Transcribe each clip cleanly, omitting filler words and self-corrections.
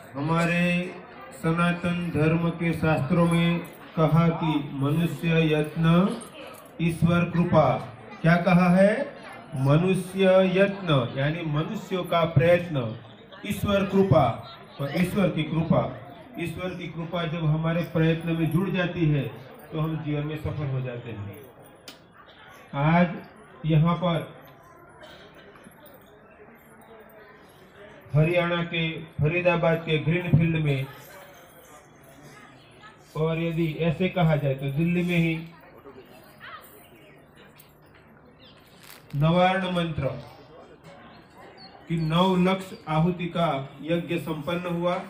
हमारे सनातन धर्म के शास्त्रों में कहा कि मनुष्य यत्न ईश्वर कृपा। क्या कहा है? मनुष्य यत्न यानी मनुष्यों का प्रयत्न, ईश्वर कृपा। और ईश्वर की कृपा जब हमारे प्रयत्न में जुड़ जाती है तो हम जीवन में सफल हो जाते हैं। आज यहाँ पर हरियाणा के फरीदाबाद के ग्रीनफील्ड में, और यदि ऐसे कहा जाए तो दिल्ली में ही नवार्ण मंत्र कि 9 लक्ष आहुति का यज्ञ संपन्न हुआ।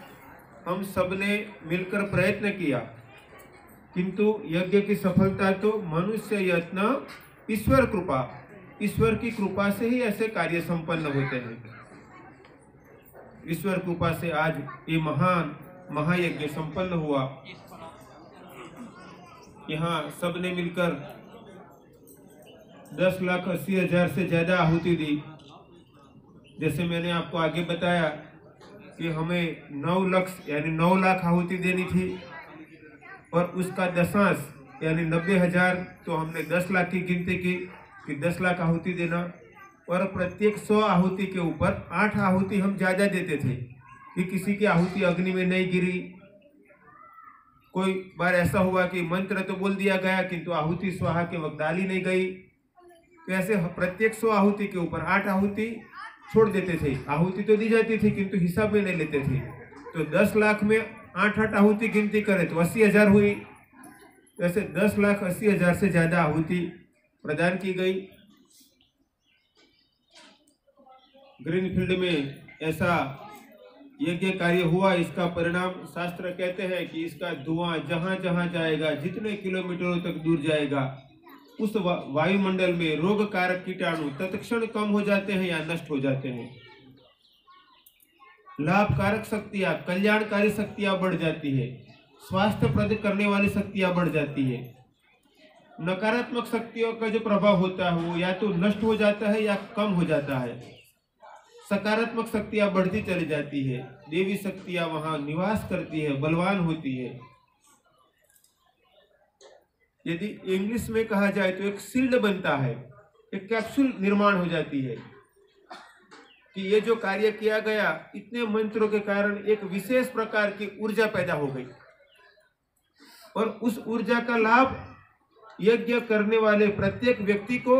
हम सबने मिलकर प्रयत्न किया, किंतु यज्ञ की सफलता तो मनुष्य यत्न ईश्वर कृपा, ईश्वर की कृपा से ही ऐसे कार्य संपन्न होते हैं। ईश्वर कृपा से आज ये महान महायज्ञ संपन्न हुआ। यहाँ सबने मिलकर 10,80,000 से ज्यादा आहुति दी। जैसे मैंने आपको आगे बताया कि हमें 9 लक्ष यानी 9 लाख आहुति देनी थी, और उसका दशांश यानी 90,000, तो हमने 10 लाख की गिनती की कि 10 लाख आहुति देना। और प्रत्येक 100 आहुति के ऊपर 8 आहुति हम ज्यादा देते थे कि किसी की आहुति अग्नि में नहीं गिरी। कोई बार ऐसा हुआ कि मंत्र तो बोल दिया गया किंतु आहुति स्वाहा के वक्त डाली नहीं गई। तो ऐसे प्रत्येक 100 आहुति के ऊपर 8 आहुति छोड़ देते थे। आहुति तो दी जाती थी किंतु हिसाब में नहीं लेते थे। तो 10 लाख में 8 आहुति गिनती करें तो 80,000 हुई। वैसे 10,80,000 से ज्यादा आहुति प्रदान की गई। ग्रीनफील्ड में ऐसा यज्ञ कार्य हुआ। इसका परिणाम शास्त्र कहते हैं कि इसका धुआं जहां जहां जाएगा, जितने किलोमीटरों तक दूर जाएगा, उस वायुमंडल में रोग कारक कीटाणु तत्क्षण कम हो जाते हैं या नष्ट हो जाते हैं। लाभकारक शक्तियां, कल्याणकारी शक्तियां बढ़ जाती है। स्वास्थ्य प्रद करने वाली शक्तियां बढ़ जाती है। नकारात्मक शक्तियों का जो प्रभाव होता है वो या तो नष्ट हो जाता है या कम हो जाता है। सकारात्मक शक्तियां बढ़ती चली जाती है। देवी शक्तियां वहां निवास करती है, बलवान होती है। यदि इंग्लिश में कहा जाए तो एक शील्ड बनता है, एक कैप्सूल निर्माण हो जाती है कि ये जो कार्य किया गया, इतने मंत्रों के कारण एक विशेष प्रकार की ऊर्जा पैदा हो गई, और उस ऊर्जा का लाभ यज्ञ करने वाले प्रत्येक व्यक्ति को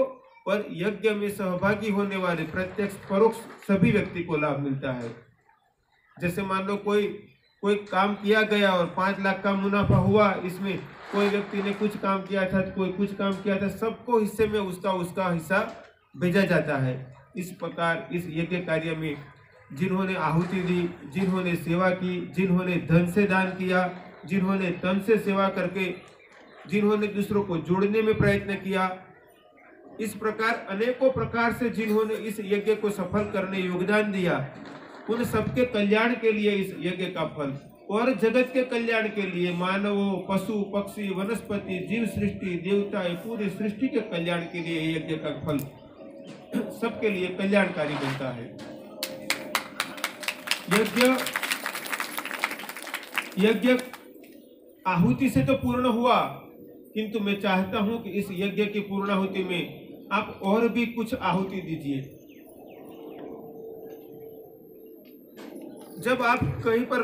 और यज्ञ में सहभागी होने वाले प्रत्यक्ष परोक्ष सभी व्यक्ति को लाभ मिलता है। जैसे मान लो कोई काम किया गया और 5 लाख का मुनाफा हुआ, इसमें कोई व्यक्ति ने कुछ काम किया था, कोई कुछ काम किया था, सबको हिस्से में उसका हिस्सा भेजा जाता है। इस प्रकार इस यज्ञ कार्य में जिन्होंने आहुति दी, जिन्होंने सेवा की, जिन्होंने धन से दान किया, जिन्होंने तन से सेवा करके, जिन्होंने दूसरों को जोड़ने में प्रयत्न किया, इस प्रकार अनेकों प्रकार से जिन्होंने इस यज्ञ को सफल करने योगदान दिया, उन सबके कल्याण के लिए इस यज्ञ का फल, और जगत के कल्याण के लिए मानवों, पशु पक्षी, वनस्पति, जीव सृष्टि, देवता, पूरी सृष्टि के कल्याण के लिए यज्ञ का फल सबके लिए कल्याणकारी बनता है। यज्ञ आहुति से तो पूर्ण हुआ, किंतु मैं चाहता हूं कि इस यज्ञ की पूर्णाहुति में आप और भी कुछ आहुति दीजिए। जब आप कहीं पर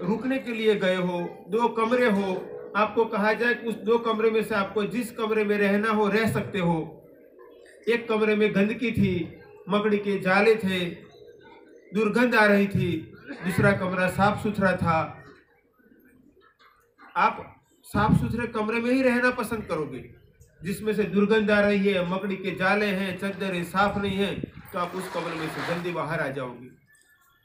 रुकने के लिए गए हो, 2 कमरे हो, आपको कहा जाए कि उस 2 कमरे में से आपको जिस कमरे में रहना हो रह सकते हो। एक कमरे में गंदगी थी, मकड़ी के जाले थे, दुर्गंध आ रही थी, दूसरा कमरा साफ सुथरा था। आप साफ सुथरे कमरे में ही रहना पसंद करोगे। जिसमें से दुर्गंध आ रही है, मकड़ी के जाले हैं, चादरें साफ नहीं है, तो आप उस कमरे में से जल्दी बाहर आ जाओगे।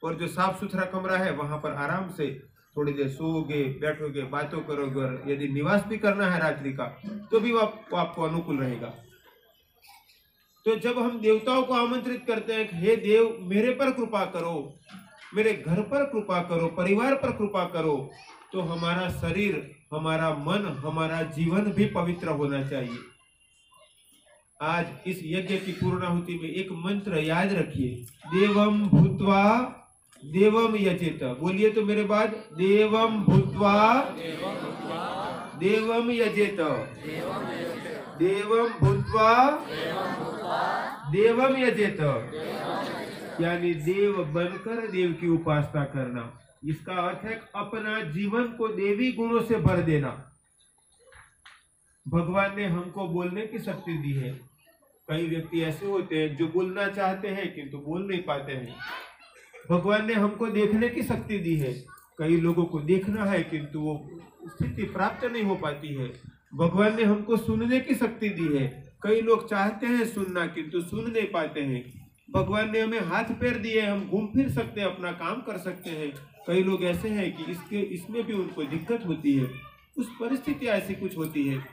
और जो साफ सुथरा कमरा है वहां पर आराम से थोड़ी देर सोओगे, बैठोगे, बातों करोगे, और यदि निवास भी करना है रात्रि का तो भी वो आपको अनुकूल रहेगा। तो जब हम देवताओं को आमंत्रित करते हैं कि हे देव मेरे पर कृपा करो, मेरे घर पर कृपा करो, परिवार पर कृपा करो, तो हमारा शरीर, हमारा मन, हमारा जीवन भी पवित्र होना चाहिए। आज इस यज्ञ की पूर्णाहुति में एक मंत्र याद रखिए, देवम भूत्वा देवम यजेत। बोलिए तो मेरे बाद, देवम भूत्वा देवम यजेत, देवम भूत्वा देवम यजेत, यानी देव बनकर देव की उपासना करना। इसका अर्थ है अपना जीवन को देवी गुणों से भर देना। भगवान ने हमको बोलने की शक्ति दी है। कई व्यक्ति ऐसे होते हैं जो बोलना चाहते हैं किंतु बोल नहीं पाते हैं। भगवान ने हमको देखने की शक्ति दी है। कई लोगों को देखना है किंतु वो स्थिति प्राप्त नहीं हो पाती है। भगवान ने हमको सुनने की शक्ति दी है। कई लोग चाहते हैं सुनना किंतु सुन नहीं पाते हैं। भगवान ने हमें हाथ पैर दिए, हम घूम फिर सकते हैं, अपना काम कर सकते हैं। कई लोग ऐसे हैं कि इसमें भी उनको दिक्कत होती है, कुछ परिस्थितियां ऐसी कुछ होती है।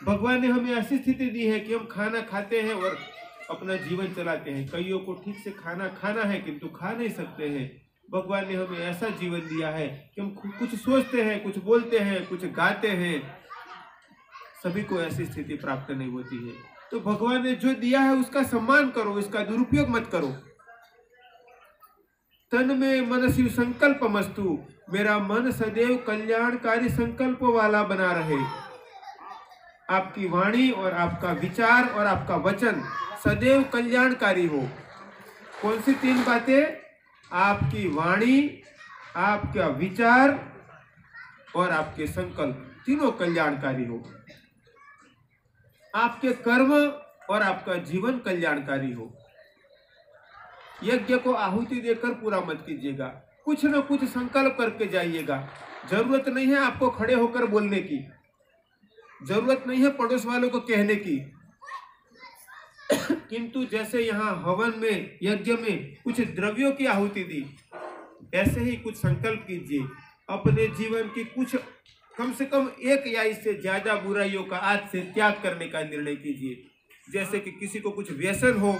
भगवान ने हमें ऐसी स्थिति दी है कि हम खाना खाते हैं और अपना जीवन चलाते हैं। कईयों को ठीक से खाना खाना है किंतु खा नहीं सकते हैं। भगवान ने हमें ऐसा जीवन दिया है कि हम कुछ सोचते हैं, कुछ बोलते हैं, कुछ गाते हैं। सभी को ऐसी स्थिति प्राप्त नहीं होती है। तो भगवान ने जो दिया है उसका सम्मान करो, इसका दुरुपयोग मत करो। तन में मनसी संकल्प मस्तु, मेरा मन सदैव कल्याणकारी संकल्प वाला बना रहे। आपकी वाणी और आपका विचार और आपका वचन सदैव कल्याणकारी हो। कौन सी तीन बातें? आपकी वाणी, आपका विचार और आपके संकल्प तीनों कल्याणकारी हो। आपके कर्म और आपका जीवन कल्याणकारी हो। यज्ञ को आहुति देकर पूरा मत कीजिएगा, कुछ न कुछ संकल्प करके जाइएगा। जरूरत नहीं है आपको खड़े होकर बोलने की, जरूरत नहीं है पड़ोस वालों को कहने की, किंतु जैसे यहाँ हवन में, यज्ञ में कुछ द्रव्यों की आहुति दी, ऐसे ही कुछ संकल्प कीजिए। अपने जीवन की कुछ कम से कम एक या इससे ज्यादा बुराइयों का आज से त्याग करने का निर्णय कीजिए। जैसे कि किसी को कुछ व्यसन हो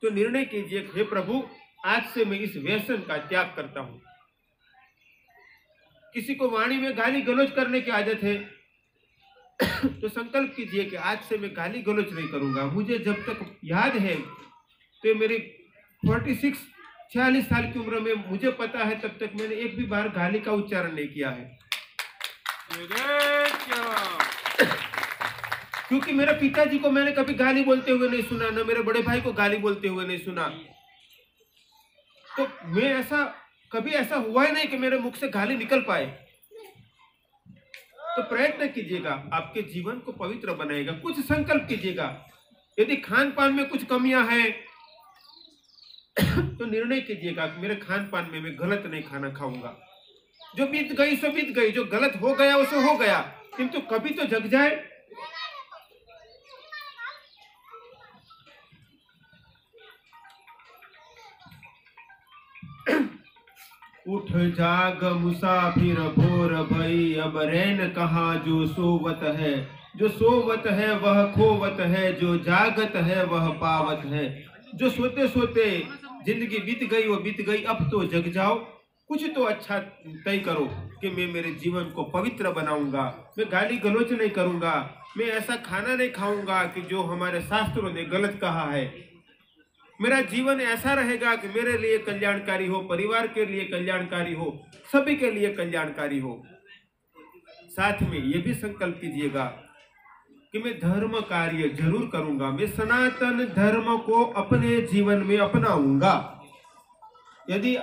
तो निर्णय कीजिए, हे प्रभु आज से मैं इस व्यसन का त्याग करता हूं। किसी को वाणी में गाली गलौज करने की आदत है तो संकल्प कीजिए कि आज से मैं गाली गलौज नहीं करूंगा। मुझे जब तक याद है तो मेरी 46 साल की उम्र में मुझे पता है तब तक मैंने एक भी बार गाली का उच्चारण नहीं किया है। क्योंकि मेरे पिताजी को मैंने कभी गाली बोलते हुए नहीं सुना, ना मेरे बड़े भाई को गाली बोलते हुए नहीं सुना। तो मैं ऐसा कभी ऐसा हुआ ही नहीं कि मेरे मुख से गाली निकल पाए। तो प्रयत्न कीजिएगा, आपके जीवन को पवित्र बनाएगा। कुछ संकल्प कीजिएगा। यदि खान पान में कुछ कमियां हैं तो निर्णय कीजिएगा कि मेरे खान पान में मैं गलत नहीं खाना खाऊंगा। जो बीत गई सो बीत गई, जो गलत हो गया वो सो हो गया, किंतु कभी तो जग जाए। उठ जाग मुसाफिर भोर भई, अब रैन कहाँ जो सोवत है। जो सोवत है वह खोवत है, जो जागत है वह पावत है। जो सोते सोते जिंदगी बीत गई वो बीत गई, अब तो जग जाओ। कुछ तो अच्छा तय करो कि मैं मेरे जीवन को पवित्र बनाऊंगा, मैं गाली गलौज नहीं करूंगा, मैं ऐसा खाना नहीं खाऊंगा कि जो हमारे शास्त्रों ने गलत कहा है। मेरा जीवन ऐसा रहेगा कि मेरे लिए कल्याणकारी हो, परिवार के लिए कल्याणकारी हो, सभी के लिए कल्याणकारी हो। साथ में ये भी संकल्प कीजिएगा कि मैं धर्म कार्य जरूर करूंगा, मैं सनातन धर्म को अपने जीवन में अपनाऊंगा। यदि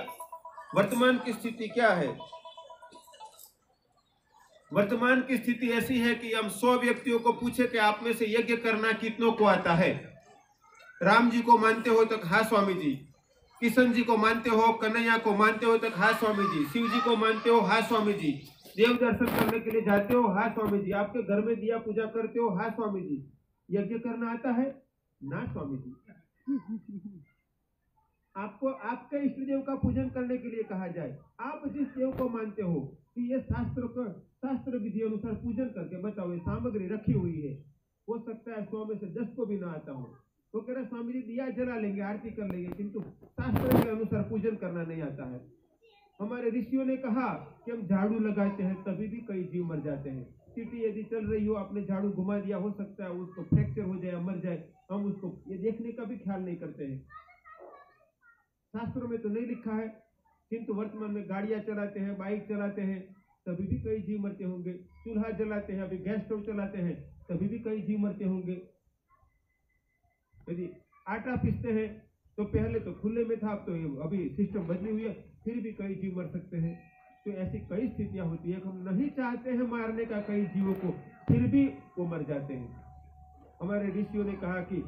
वर्तमान की स्थिति क्या है? वर्तमान की स्थिति ऐसी है कि हम 100 व्यक्तियों को पूछे कि आप में से यज्ञ करना कितनों को आता है। राम जी को मानते हो तो हाँ स्वामी जी, किशन जी को मानते हो, कन्हैया को मानते हो तो हाँ स्वामी जी, शिव जी को मानते हो हाँ स्वामी जी, देव दर्शन करने के लिए जाते हो हाँ स्वामी जी, आपके घर में दिया पूजा करते हो हाँ स्वामी जी। यज्ञ करना आता है ना स्वामी जी। आपको आपके इष्ट देव का पूजन करने के लिए कहा जाए, आप जिस देव को मानते हो कि ये शास्त्र विधि अनुसार पूजन करके बताओ, ये सामग्री रखी हुई है। हो सकता है 100 में से 10 को भी ना आता हो, तो कह रहे स्वामी जी दिया जला लेंगे, आरती कर लेंगे, किंतु शास्त्र के अनुसार पूजन करना नहीं आता है। हमारे ऋषियों ने कहा कि हम झाड़ू लगाते हैं तभी भी कई जीव मर जाते हैं। सीटी यदि चल रही हो, आपने झाड़ू घुमा दिया, हो सकता है उसको फ्रैक्चर हो जाए, मर जाए, हम उसको ये देखने का भी ख्याल नहीं करते हैं। शास्त्रों में तो नहीं लिखा है, किंतु वर्तमान में गाड़ियां चलाते हैं, बाइक चलाते हैं, तभी भी कई जीव मरते होंगे। चूल्हा जलाते हैं, अभी गैस स्टोव चलाते हैं, तभी भी कई जीव मरते होंगे। यदि आटा पीसते हैं तो पहले तो खुले में था, अब तो अभी सिस्टम बदली हुई है, फिर भी कई जीव मर सकते हैं। तो ऐसी कई स्थितियां होती है, हम नहीं चाहते हैं मारने का कई जीवों को, फिर भी वो मर जाते हैं। हमारे ऋषियों ने कहा कि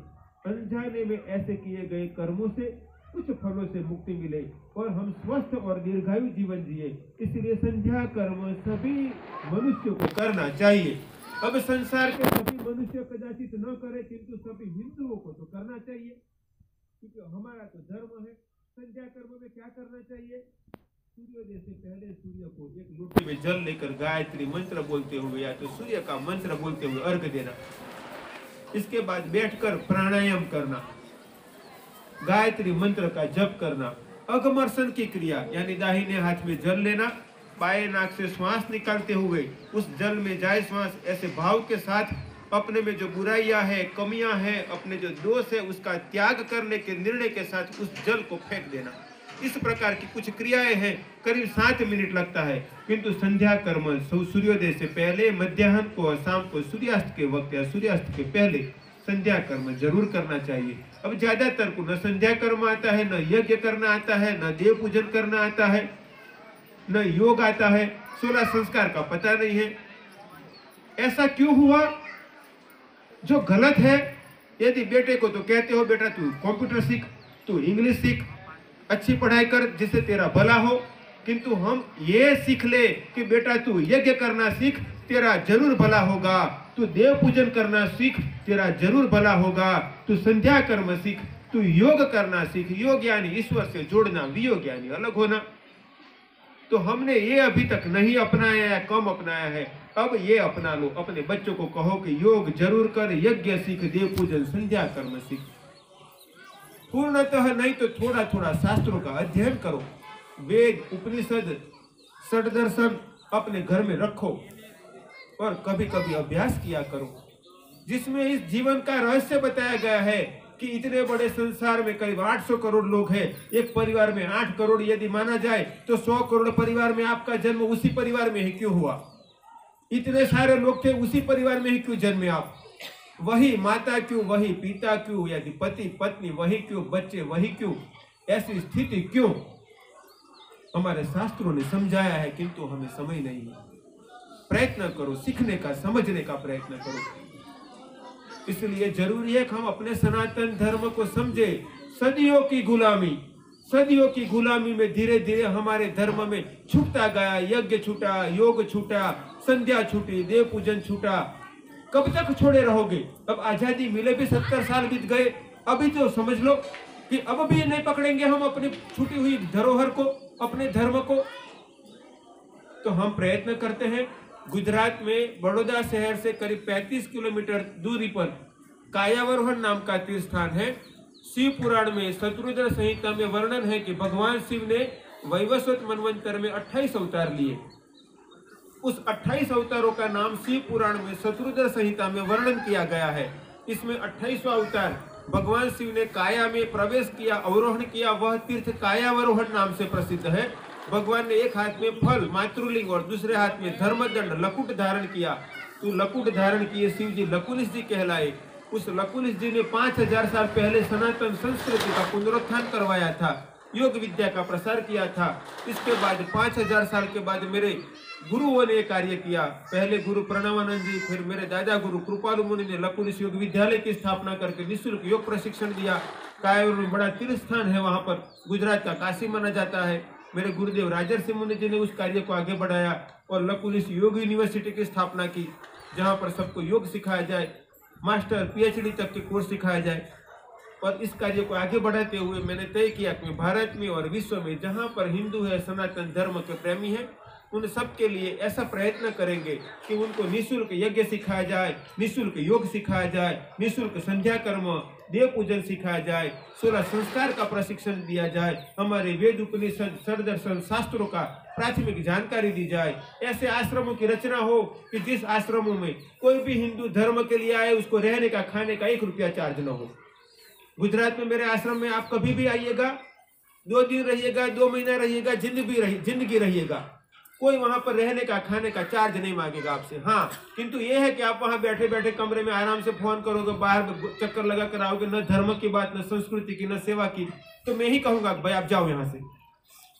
अनजाने में ऐसे किए गए कर्मों से कुछ फलों से मुक्ति मिले और हम स्वस्थ और दीर्घायु जीवन जिए, इसलिए संध्या कर्म सभी मनुष्यों को करना चाहिए। अब संसार के सभी मनुष्य कदाचित न करे, किंतु सभी हिंदुओं को तो करना चाहिए, क्योंकि हमारा तो धर्म है। संध्या कर्म में क्या करना चाहिए? सूर्योदय से पहले सूर्य को एक लोटे में जल लेकर गायत्री मंत्र बोलते हुए या तो सूर्य का मंत्र बोलते हुए अर्घ देना। इसके बाद बैठकर प्राणायाम करना, गायत्री मंत्र का जप करना, अगमर्शन की क्रिया यानी दाहिने हाथ में जल लेना, बाएं नाक से श्वास निकालते हुए उस जल में जाए श्वास, ऐसे भाव के साथ अपने में जो बुराइयां है, कमियां हैं, अपने जो दोष है, उसका त्याग करने के निर्णय के साथ उस जल को फेंक देना। इस प्रकार की कुछ क्रियाएं हैं, करीब 7 मिनट लगता है। किंतु संध्या कर्म सूर्योदय से पहले, मध्याह्न को और शाम को सूर्यास्त के वक्त या सूर्यास्त के पहले संध्या कर्म जरूर करना चाहिए। अब ज्यादातर को न संध्या कर्म आता है, न यज्ञ करना आता है, न देव पूजन करना आता है, न योग आता है, 16 संस्कार का पता नहीं है। ऐसा क्यों हुआ? जो गलत है। यदि बेटे को तो कहते हो बेटा तू कंप्यूटर सीख, तू इंग्लिश सीख, अच्छी पढ़ाई कर जिससे तेरा भला हो, किंतु हम ये सीख ले कि बेटा तू यज्ञ करना सीख, तेरा जरूर भला होगा, तू देव पूजन करना सीख, तेरा जरूर भला होगा, तू संध्या कर्म सीख, तू योग करना सीख। योग यानी ईश्वर से जोड़ना, वियोग यानी अलग होना। तो हमने ये अभी तक नहीं अपनाया या कम अपनाया है, अब ये अपना लो। अपने बच्चों को कहो कि योग जरूर कर, यज्ञ सीख, देव पूजन, संध्या कर्म सीख। पूर्णतः नहीं तो थोड़ा थोड़ा शास्त्रों का अध्ययन करो, वेद, उपनिषद, षड्दर्शन अपने घर में रखो और कभी कभी अभ्यास किया करो, जिसमें इस जीवन का रहस्य बताया गया है कि इतने बड़े संसार में करीब 800 करोड़ लोग हैं। एक परिवार में 8 करोड़ यदि माना जाए तो 100 करोड़ परिवार में आपका जन्म उसी परिवार में ही क्यों हुआ? इतने सारे लोग थे, उसी परिवार में ही क्यों जन्मे आप? वही माता क्यों, वही पिता क्यों, यदि पति पत्नी वही क्यों, बच्चे वही क्यों? ऐसी स्थिति क्यों? हमारे शास्त्रों ने समझाया है, किंतु हमें समझ नहीं है। प्रयत्न करो, सीखने का, समझने का प्रयत्न करो। इसलिए जरूरी है कि हम अपने सनातन धर्म को समझे। सदियों की गुलामी में धीरे धीरे हमारे धर्म में छूटता गया। यज्ञ छूटा, योग छूटा, संध्या छूटी, देव पूजन छूटा। कब तक छोड़े रहोगे? अब आजादी मिले भी 70 साल बीत गए, अभी तो समझ लो कि अब भी नहीं पकड़ेंगे हम अपनी छूटी हुई धरोहर को, अपने धर्म को। तो हम प्रयत्न करते हैं। गुजरात में बड़ौदा शहर से करीब 35 किलोमीटर दूरी पर कायावरोहण नाम का तीर्थ स्थान है। शिव पुराण में शत्रुद्र संहिता में वर्णन है कि भगवान शिव ने वैवस्वत मनवंतर में 28 अवतार लिए। उस 28 अवतारों का नाम शिव पुराण में शत्रुद्र संहिता में वर्णन किया गया है। इसमें 28वां अवतार भगवान शिव ने काया में प्रवेश किया, अवरोहण किया। वह तीर्थ कायावरोहण नाम से प्रसिद्ध है। भगवान ने एक हाथ में फल मातृलिंग और दूसरे हाथ में धर्मदंड लकुट धारण किया। तो लकुट धारण किए शिव जी लकुलिश जी कहलाए। उस लकुलिश जी ने 5000 साल पहले सनातन संस्कृति का पुनरुत्थान करवाया था, योग विद्या का प्रसार किया था। इसके बाद 5000 साल के बाद मेरे गुरुओं ने कार्य किया। पहले गुरु प्रणवानंद जी, फिर मेरे दादा गुरु कृपालु मुनि ने लकुलिश योग विद्यालय की स्थापना करके निःशुल्क योग प्रशिक्षण दिया। कायवर में बड़ा तीर्थ स्थान है, वहां पर गुजरात का काशी माना जाता है। मेरे गुरुदेव राजर्षि मुनि जी ने उस कार्य को आगे बढ़ाया और लकुलिश योग यूनिवर्सिटी की स्थापना की, जहां पर सबको योग सिखाया जाए, मास्टर पीएचडी तक के कोर्स सिखाया जाए। और इस कार्य को आगे बढ़ाते हुए मैंने तय किया कि भारत में और विश्व में जहां पर हिंदू है, सनातन धर्म के प्रेमी हैं, उन सब के लिए ऐसा प्रयत्न करेंगे कि उनको निःशुल्क यज्ञ सिखाया जाए, निःशुल्क योग सिखाया जाए, निःशुल्क संध्या कर्म, देव पूजन सिखाया जाए, 16 संस्कार का प्रशिक्षण दिया जाए, हमारे वेद उपनिषद षड्दर्शन शास्त्रों का प्राथमिक जानकारी दी जाए। ऐसे आश्रमों की रचना हो कि जिस आश्रमों में कोई भी हिंदू धर्म के लिए आए उसको रहने का, खाने का 1 रुपया चार्ज न हो। गुजरात में मेरे आश्रम में आप कभी भी आइएगा, 2 दिन रहिएगा, 2 महीना रहिएगा, जिंदगी रहिएगा, कोई वहां पर रहने का खाने का चार्ज नहीं मांगेगा आपसे। हाँ, किंतु ये है कि आप वहां बैठे बैठे कमरे में आराम से फोन करोगे, बाहर चक्कर लगा कर आओगे, न धर्म की बात, न संस्कृति की, न सेवा की, तो मैं ही कहूंगा भाई आप जाओ यहाँ से।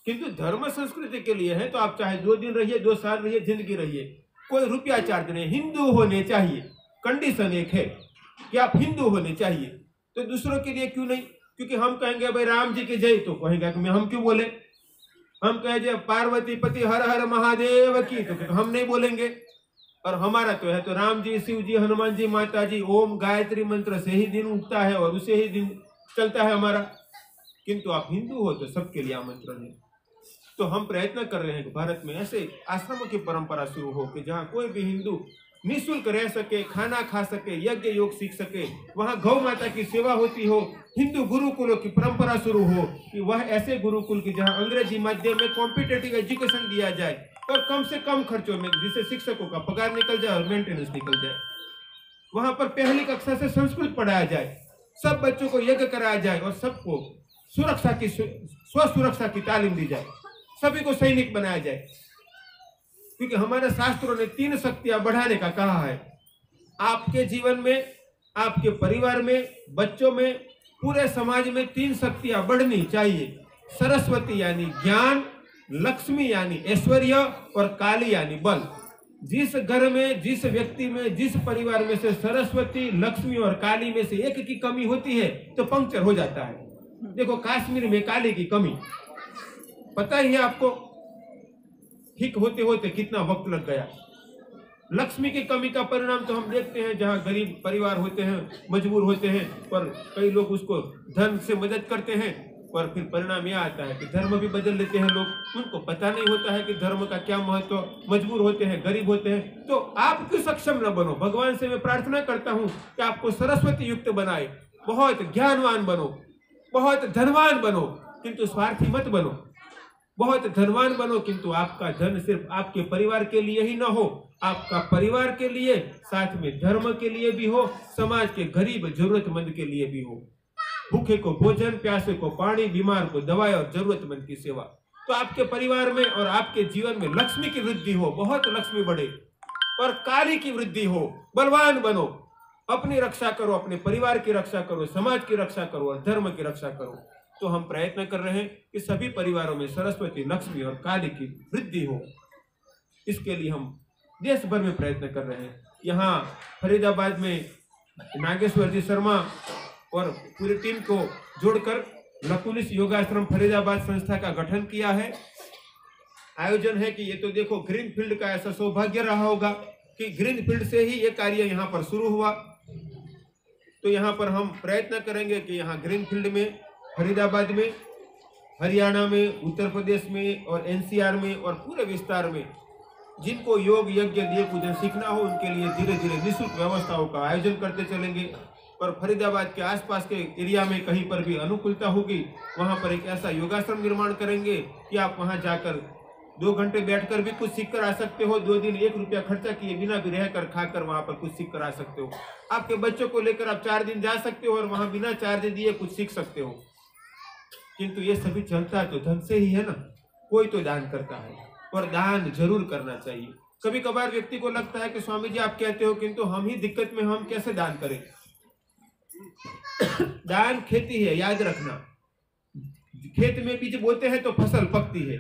किंतु धर्म संस्कृति के लिए है तो आप चाहे 2 दिन रहिए, 2 साल रहिए, जिंदगी रहिए, कोई रुपया चार्ज नहीं। हिंदू होने चाहिए, कंडीशन एक है कि आप हिंदू होने चाहिए। तो दूसरों के लिए क्यों नहीं? क्योंकि हम कहेंगे भाई राम जी की जय, तो कहेंगे कि हम क्यों बोले? हम कहेंगे पार्वती पति हर हर महादेव की, तो हम नहीं बोलेंगे। और हमारा तो है तो राम जी, शिव जी, हनुमान जी, माता जी, ओम गायत्री मंत्र से ही दिन उठता है और उसे ही दिन चलता है हमारा। किंतु आप हिंदू हो तो सबके लिए आमंत्रण है। तो हम प्रयत्न कर रहे हैं कि भारत में ऐसे आश्रमों की परंपरा शुरू हो कि जहाँ कोई भी हिंदू निःशुल्क रह सके, खाना खा सके, यज्ञ योग सीख सके, वहाँ गौ माता की सेवा होती हो, हिंदू गुरुकुलों की परंपरा शुरू हो कि वह ऐसे गुरुकुल की जहाँ अंग्रेजी माध्यम में कॉम्पिटेटिव एजुकेशन दिया जाए और कम से कम खर्चों में, जिससे शिक्षकों का पगार निकल जाए और मेंटेनेंस निकल जाए। वहां पर पहली कक्षा से संस्कृत पढ़ाया जाए, सब बच्चों को यज्ञ कराया जाए और सबको सुरक्षा की, स्वसुरक्षा की तालीम दी जाए, सभी को सैनिक बनाया जाए। क्योंकि हमारे शास्त्रों ने 3 शक्तियां बढ़ाने का कहा है। आपके जीवन में, आपके परिवार में, बच्चों में, पूरे समाज में 3 शक्तियां बढ़नी चाहिए। सरस्वती यानी ज्ञान, लक्ष्मी यानी ऐश्वर्य और काली यानी बल। जिस घर में, जिस व्यक्ति में, जिस परिवार में से सरस्वती, लक्ष्मी और काली में से एक की कमी होती है तो पंक्चर हो जाता है। देखो कश्मीर में काली की कमी, पता ही है आपको, ठीक होते होते कितना वक्त लग गया। लक्ष्मी की कमी का परिणाम तो हम देखते हैं, जहाँ गरीब परिवार होते हैं, मजबूर होते हैं, पर कई लोग उसको धन से मदद करते हैं, पर फिर परिणाम यह आता है कि धर्म भी बदल लेते हैं लोग। उनको पता नहीं होता है कि धर्म का क्या महत्व, मजबूर होते हैं, गरीब होते हैं। तो आप क्यों सक्षम न बनो? भगवान से मैं प्रार्थना करता हूँ कि आपको सरस्वती युक्त बनाए, बहुत ज्ञानवान बनो, बहुत धनवान बनो, किंतु स्वार्थी मत बनो। बहुत धनवान बनो किंतु आपका धन सिर्फ आपके परिवार के लिए ही ना हो, आपका परिवार के लिए, साथ में धर्म के लिए भी हो, समाज के गरीब जरूरतमंद के लिए भी हो। भूखे को भोजन, प्यासे को पानी, बीमार को दवाई और जरूरतमंद की सेवा। तो आपके परिवार में और आपके जीवन में लक्ष्मी की वृद्धि हो, बहुत लक्ष्मी बढ़े, और काली की वृद्धि हो, बलवान बनो, अपनी रक्षा करो, अपने परिवार की रक्षा करो, समाज की रक्षा करो और धर्म की रक्षा करो। तो हम प्रयत्न कर रहे हैं कि सभी परिवारों में सरस्वती, लक्ष्मी और काली की वृद्धि हो। इसके लिए हम देश भर में प्रयत्न कर रहे हैं। यहाँ फरीदाबाद में नागेश्वर जी शर्मा और पूरी टीम को जोड़कर लकुलिश योगाश्रम फरीदाबाद संस्था का गठन किया है। आयोजन है कि ये तो देखो ग्रीन फील्ड का ऐसा सौभाग्य रहा होगा कि ग्रीन फील्ड से ही ये कार्य यहाँ पर शुरू हुआ। तो यहाँ पर हम प्रयत्न करेंगे कि यहाँ ग्रीन फील्ड में, फरीदाबाद में, हरियाणा में, उत्तर प्रदेश में और एनसीआर में और पूरे विस्तार में जिनको योग, यज्ञ, देव पूजन सीखना हो, उनके लिए धीरे धीरे निःशुल्क व्यवस्थाओं का आयोजन करते चलेंगे। और फरीदाबाद के आसपास के एरिया में कहीं पर भी अनुकूलता होगी, वहाँ पर एक ऐसा योगाश्रम निर्माण करेंगे कि आप वहाँ जाकर 2 घंटे बैठकर भी कुछ सीख कर आ सकते हो। 2 दिन 1 रुपया खर्चा किए बिना भी रहकर खाकर वहाँ पर कुछ सीख कर आ सकते हो। आपके बच्चों को लेकर आप 4 दिन जा सकते हो और वहाँ बिना चार्ज दिए कुछ सीख सकते हो। किंतु ये सभी चलता है तो धन से ही है ना, कोई तो दान करता है और दान जरूर करना चाहिए। कभी कभार व्यक्ति को लगता है कि स्वामी जी आप कहते हो, किंतु हम ही दिक्कत में, हम कैसे दान करें? दान खेती है, याद रखना। खेत में बीज बोते हैं तो फसल पकती है।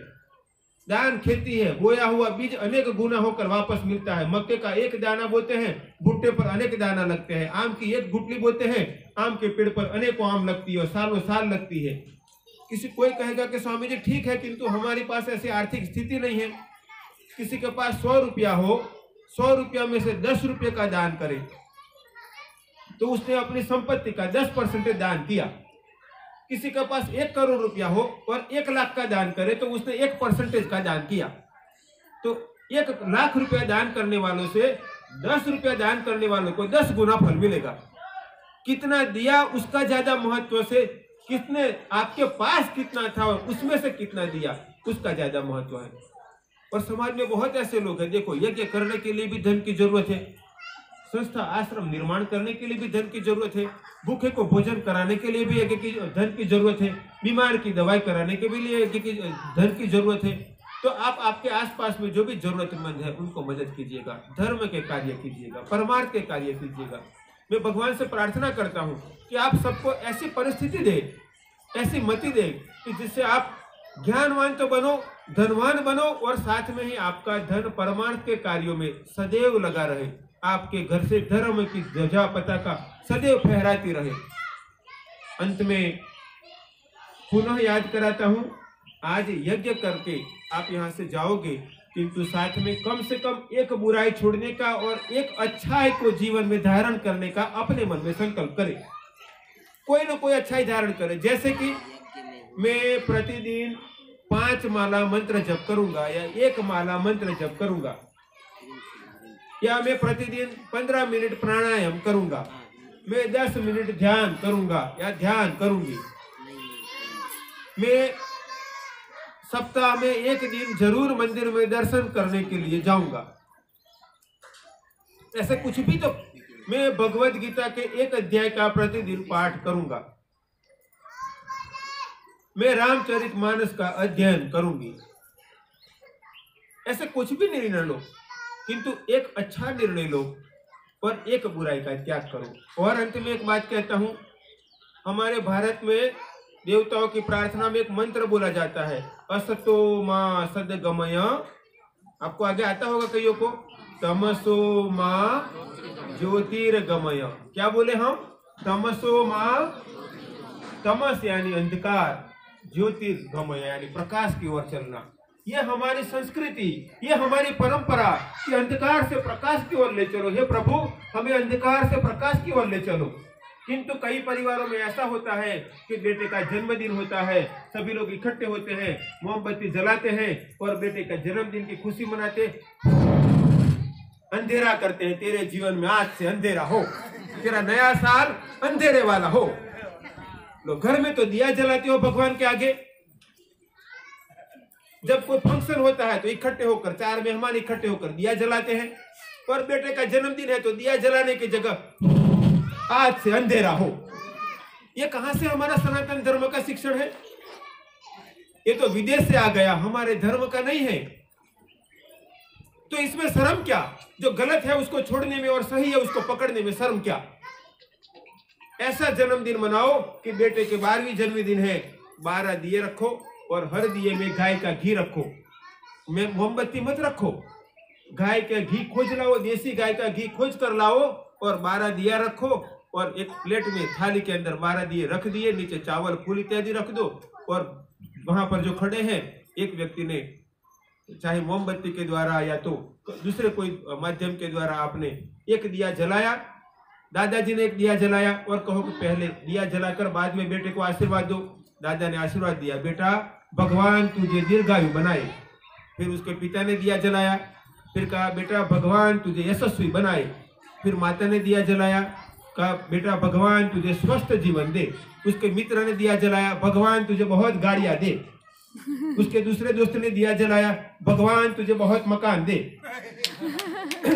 दान खेती है, बोया हुआ बीज अनेक गुना होकर वापस मिलता है। मक्के का 1 दाना बोते हैं, भुट्टे पर अनेक दाना लगते हैं। आम की 1 गुठली बोते हैं, आम के पेड़ पर अनेकों आम लगती है और सालों साल लगती है। किसी कोई कहेगा कि स्वामी जी ठीक है, किंतु हमारे पास ऐसी आर्थिक स्थिति नहीं है। किसी के पास 100 रुपया हो, 100 रुपया में से 10 रुपये का दान करे तो उसने अपनी संपत्ति का 10% दान किया। किसी के पास 1 करोड़ रुपया हो और 1 लाख का दान करे तो उसने 1% का दान किया। तो 1 लाख रुपया दान करने वालों से 10 रुपया दान करने वालों को 10 गुना फल मिलेगा। कितना दिया उसका ज्यादा महत्व से कितने आपके पास कितना था और उसमें से कितना दिया उसका ज्यादा महत्व है। और समाज में बहुत ऐसे लोग हैं, देखो यज्ञ करने के लिए भी धन की जरूरत है, संस्था आश्रम निर्माण करने के लिए भी धन की जरूरत है, भूखे को भोजन कराने के लिए भी धन की जरूरत है, बीमार की दवाई कराने के लिए धन की जरूरत है। तो आप आपके आसपास में जो भी जरूरतमंद है उनको मदद कीजिएगा, धर्म के कार्य कीजिएगा, परमार्थ के कार्य कीजिएगा। मैं भगवान से प्रार्थना करता हूँ कि आप सबको ऐसी परिस्थिति दे, ऐसी मति दे कि जिससे आप ज्ञानवान तो बनो, धनवान बनो और साथ में ही आपका धन परमार्थ के कार्यों में सदैव लगा रहे, आपके घर से धर्म की ध्वजा पताका सदैव फहराती रहे। अंत में पुनः याद कराता हूं, आज यज्ञ करके आप यहां से जाओगे, किंतु साथ में कम से कम एक बुराई छोड़ने का और एक अच्छाई को जीवन में धारण करने का अपने मन में संकल्प करें। कोई ना कोई अच्छाई धारण करे। जैसे कि मैं प्रतिदिन 5 माला मंत्र जप करूंगा या 1 माला मंत्र जप करूंगा, या मैं प्रतिदिन 15 मिनट प्राणायाम करूंगा, मैं 10 मिनट ध्यान करूंगा या ध्यान करूंगी, मैं सप्ताह में 1 दिन जरूर मंदिर में दर्शन करने के लिए जाऊंगा। ऐसे कुछ भी, तो मैं भगवत गीता के 1 अध्याय का प्रतिदिन पाठ करूंगा, मैं रामचरितमानस का अध्ययन करूंगी। ऐसे कुछ भी निर्णय लो, किंतु एक अच्छा निर्णय लो और एक बुराई का त्याग करो। और अंत में एक बात कहता हूं, हमारे भारत में देवताओं की प्रार्थना में एक मंत्र बोला जाता है, असतो मां सद्गमय। आपको आगे आता होगा कईयों को, तमसो मां ज्योतिर्गमय। क्या बोले हम? तमसो मां, तमस यानी अंधकार, ज्योतिर्गमय यानी प्रकाश की ओर चलना। ये हमारी संस्कृति, ये हमारी परंपरा कि अंधकार से प्रकाश की ओर ले चलो। हे प्रभु, हमें अंधकार से प्रकाश की ओर ले चलो। किंतु कई परिवारों में ऐसा होता है कि बेटे का जन्मदिन होता है, सभी लोग इकट्ठे होते हैं, मोमबत्ती जलाते हैं और बेटे का जन्मदिन की खुशी मनाते, अंधेरा करते हैं। तेरे जीवन में आज से अंधेरा हो, तेरा नया साल अंधेरे वाला हो। लोग घर में तो दिया जलाते हो भगवान के आगे। जब कोई फंक्शन होता है तो इकट्ठे होकर 4 मेहमान इकट्ठे होकर दिया जलाते हैं, और बेटे का जन्मदिन है तो दिया जलाने की जगह आज से अंधेरा हो। ये कहां से हमारा सनातन धर्म का शिक्षण है? ये तो विदेश से आ गया, हमारे धर्म का नहीं है। तो इसमें शर्म क्या? जो गलत है उसको छोड़ने में और सही है उसको पकड़ने में शर्म क्या? ऐसा जन्मदिन मनाओ कि बेटे के 12वीं जन्मदिन है, 12 दिए रखो और हर दिए में गाय का घी रखो। में मोमबत्ती मत रखो, गाय का घी खोज लाओ, देसी गाय का घी खोज कर लाओ और 12 दिया रखो और एक प्लेट में थाली के अंदर 12 दिए रख दिए, नीचे चावल फूल इत्यादि रख दो। और वहां पर जो खड़े हैं, एक व्यक्ति ने चाहे मोमबत्ती के द्वारा या तो दूसरे कोई माध्यम के द्वारा आपने एक दिया जलाया, दादाजी ने एक दिया जलाया, और कहो कि पहले दिया जलाकर बाद में बेटे को आशीर्वाद दो। दादा ने आशीर्वाद दिया, बेटा भगवान तुझे दीर्घायु बनाए। फिर उसके पिता ने दिया जलाया, फिर कहा बेटा भगवान तुझे यशस्वी बनाए। फिर माता ने दिया जलाया, कहा बेटा भगवान तुझे स्वस्थ जीवन दे। उसके मित्र ने दिया जलाया, भगवान तुझे बहुत गाड़ियां दे। उसके दूसरे दोस्त ने दिया जलाया, भगवान तुझे बहुत मकान दे।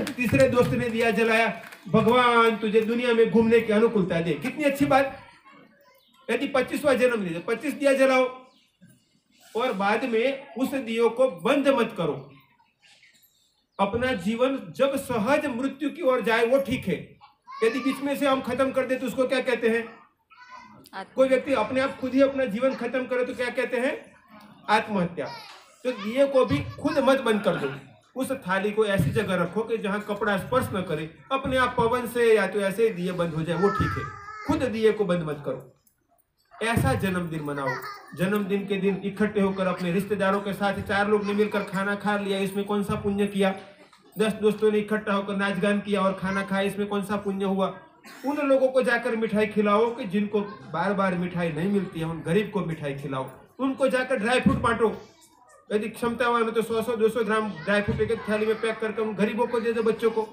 तीसरे दोस्त ने दिया जलाया, भगवान तुझे दुनिया में घूमने की अनुकूलता दे। कितनी अच्छी बात। यदि 25वां जन्मदिन 25 दिया जलाओ और बाद में उस दियो को बंद मत करो। अपना जीवन जब सहज मृत्यु की ओर जाए वो ठीक है। यदि बीच में से हम खत्म कर दे तो उसको क्या कहते हैं? कोई व्यक्ति अपने आप खुद ही अपना जीवन खत्म करे तो क्या कहते हैं? आत्महत्या। तो दिए को भी खुद मत बंद कर दो। उस थाली को ऐसी जगह रखो कि जहां कपड़ा स्पर्श न करे, अपने आप पवन से या तो ऐसे ही दिए बंद हो जाए, वो ठीक है। खुद दिए को बंद मत करो। ऐसा जन्मदिन मनाओ। जन्मदिन के दिन इकट्ठे होकर अपने रिश्तेदारों के साथ 4 लोग ने मिलकर खाना खा लिया, इसमें कौन सा पुण्य किया? 10 दोस्तों ने इकट्ठा होकर नाच गान किया और खाना खाया, इसमें कौन सा पुण्य हुआ? उन लोगों को जाकर मिठाई खिलाओ कि जिनको बार बार मिठाई नहीं मिलती है, उन गरीब को मिठाई खिलाओ। उनको जाकर ड्राई फ्रूट बांटो। यदि क्षमतावान हो तो 100-200 ग्राम ड्राई फ्रूट एक थाली में पैक करके उन गरीबों को दे दो, बच्चों को।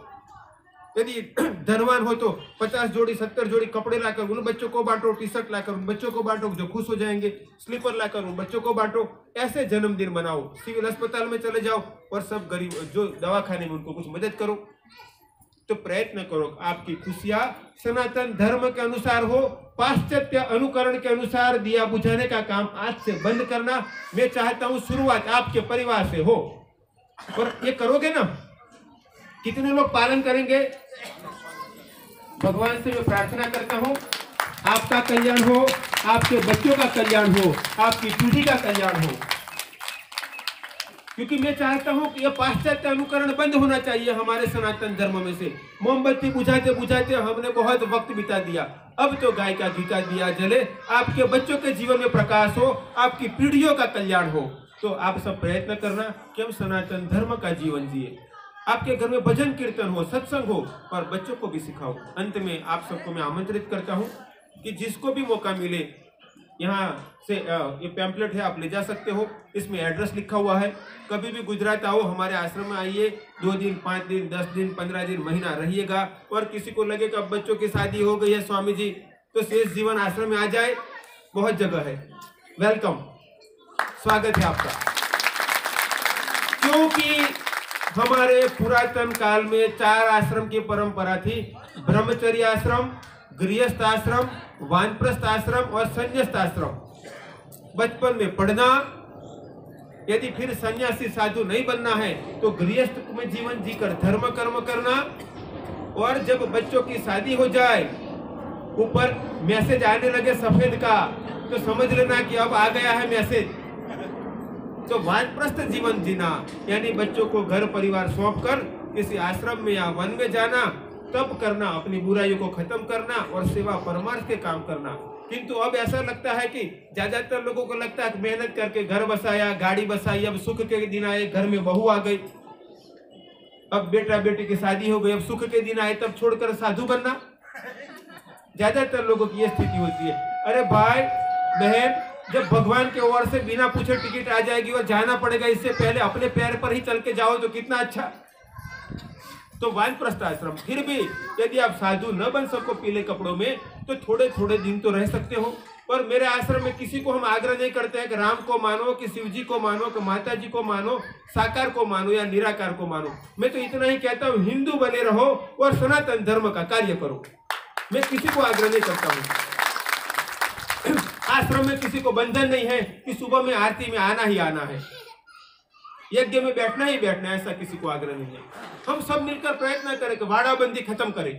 यदि धनवान हो तो 50 जोड़ी 70 जोड़ी कपड़े लाकर उन बच्चों को बांटो, टी शर्ट लाकर उन बच्चों को बांटो जो खुश हो जाएंगे, स्लीपर लाकर उन बच्चों को बांटो। ऐसे जन्मदिन मनाओ। सिविल अस्पताल में चले जाओ और सब गरीब जो दवाखाने में उनको कुछ मदद करो। तो प्रयत्न करो आपकी खुशियां सनातन धर्म के अनुसार हो, पाश्चात्य अनुकरण के अनुसार दिया बुझाने का काम आज से बंद करना। मैं चाहता हूं शुरुआत आपके परिवार से हो, और ये करोगे ना? कितने लोग पालन करेंगे? भगवान से मैं प्रार्थना करता हूं आपका कल्याण हो, आपके बच्चों का कल्याण हो, आपकी पीढ़ी का कल्याण हो, क्योंकि मैं चाहता हूं कि यह पाश्चात्य अनुकरण बंद होना चाहिए हमारे सनातन धर्म में से। मोमबत्ती बुझाते बुझाते हमने बहुत वक्त बिता दिया, अब तो गाय का घी का दिया जले, आपके बच्चों के जीवन में प्रकाश हो, आपकी पीढ़ियों का कल्याण हो। तो आप सब प्रयत्न करना कि हम सनातन धर्म का जीवन जिए। आपके घर में भजन कीर्तन हो, सत्संग हो, और बच्चों को भी सिखाओ। अंत में आप सबको मैं आमंत्रित करता हूं कि जिसको भी मौका मिले, यहाँ से ये पैम्पलेट है, आप ले जा सकते हो, इसमें एड्रेस लिखा हुआ है। कभी भी गुजरात आओ, हमारे आश्रम में आइए, 2 दिन 5 दिन 10 दिन 15 दिन महीना रहिएगा। और किसी को लगे कि बच्चों की शादी हो गई है स्वामी जी, तो शेष जीवन आश्रम में आ जाए, बहुत जगह है। वेलकम, स्वागत है आपका। क्योंकि हमारे पुरातन काल में 4 आश्रम की परंपरा थी, ब्रह्मचर्य आश्रम, गृहस्थ आश्रम, वानप्रस्थ आश्रम और संन्यास्त आश्रम। बचपन में पढ़ना, यदि फिर सन्यासी साधु नहीं बनना है तो गृहस्थ में जीवन जीकर धर्म कर्म करना, और जब बच्चों की शादी हो जाए, ऊपर मैसेज आने लगे सफेद का, तो समझ लेना कि अब आ गया है मैसेज। तो वानप्रस्थ जीवन जीना, यानी बच्चों को घर परिवार सौंप कर किसी आश्रम में या वन में जाना, तब करना, अपनी बुराइयों को खत्म करना और सेवा परमार्थ के काम करना। किंतु अब ऐसा लगता है कि ज्यादातर लोगों को लगता है कि मेहनत करके घर बसाया, गाड़ी बसाई, अब सुख के दिन आए, घर में बहू आ गई, अब बेटा बेटी की शादी हो गई, अब सुख के दिन आए, तब छोड़कर साधु बनना। ज्यादातर लोगों की यह स्थिति होती है। अरे भाई बहन, जब भगवान के ओर से बिना पूछे टिकट आ जाएगी और जाना पड़ेगा, इससे पहले अपने पैर पर ही चल के जाओ तो कितना अच्छा। तो वानप्रस्थ आश्रम, फिर भी यदि आप साधु न बन सको पीले कपड़ों में, तो थोड़े थोड़े दिन तो रह सकते हो। और मेरे आश्रम में किसी को हम आग्रह नहीं करते हैं कि राम को मानो, कि शिव जी को मानो, कि माता जी को मानो, साकार को मानो या निराकार को मानो। मैं तो इतना ही कहता हूँ, हिंदू बने रहो और सनातन धर्म का कार्य करो। मैं किसी को आग्रह नहीं करता हूँ। आश्रम में किसी को बंधन नहीं है कि सुबह में आरती में आना ही आना है, यज्ञ में बैठना ही बैठना है, ऐसा किसी को आग्रह नहीं है। हम सब मिलकर प्रयत्न करें कि वाड़ाबंदी खत्म करें।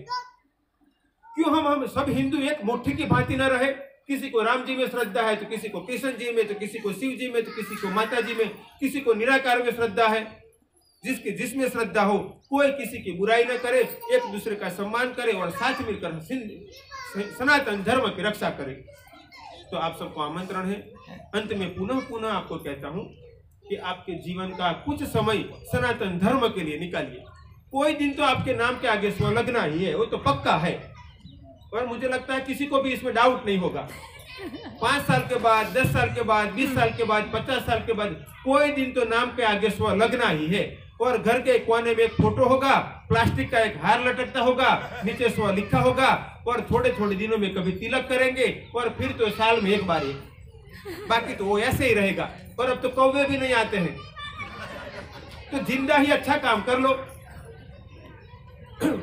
क्यों हम सब हिंदू एक मुट्ठी की भांति न रहे? किसी को राम जी में श्रद्धा है, तो किसी को कृष्ण जी में, तो किसी को शिव जी में, तो किसी को माता जी में, किसी को निराकार में श्रद्धा है। जिसमें श्रद्धा हो, कोई किसी की बुराई न करे, एक दूसरे का सम्मान करे और साथ मिलकर सनातन धर्म की रक्षा करे। तो आप सबको आमंत्रण है। अंत में पुनः आपको कहता हूं कि आपके जीवन का कुछ समय सनातन धर्म के लिए निकालिए। कोई दिन तो आपके नाम के आगे स्व लगना ही है, वो तो पक्का है, और मुझे लगता है किसी को भी इसमें डाउट नहीं होगा। 5 साल के बाद, 10 साल के बाद, 20 साल के बाद, 50 साल के बाद, कोई दिन तो नाम के आगे स्व लगना ही है। और घर के कोने में एक फोटो होगा, प्लास्टिक का एक हार लटकता होगा, नीचे स्व लिखा होगा, और थोड़े थोड़े दिनों में कभी तिलक करेंगे, और फिर तो साल में एक बार ही, बाकी तो वो ऐसे ही रहेगा। और अब तो कौवे भी नहीं आते हैं, तो जिंदा ही अच्छा काम कर लो।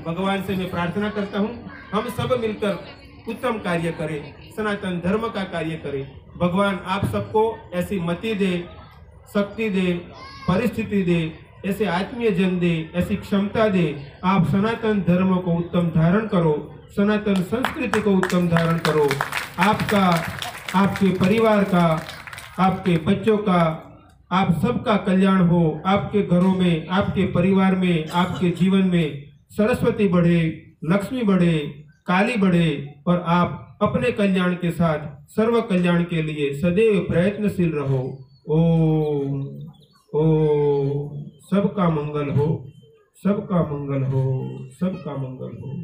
भगवान से मैं प्रार्थना करता हूँ, हम सब मिलकर उत्तम कार्य करें, सनातन धर्म का कार्य करें। भगवान आप सबको ऐसी मति दे, शक्ति दे, परिस्थिति दे, ऐसे आत्मीय जन दे, ऐसी क्षमता दे। आप सनातन धर्म को उत्तम धारण करो, सनातन संस्कृति को उत्तम धारण करो। आपका, आपके परिवार का, आपके बच्चों का, आप सबका कल्याण हो। आपके घरों में, आपके परिवार में, आपके जीवन में सरस्वती बढ़े, लक्ष्मी बढ़े, काली बढ़े, और आप अपने कल्याण के साथ सर्व कल्याण के लिए सदैव प्रयत्नशील रहो। ओम ओम। सबका मंगल हो, सबका मंगल हो, सबका मंगल हो।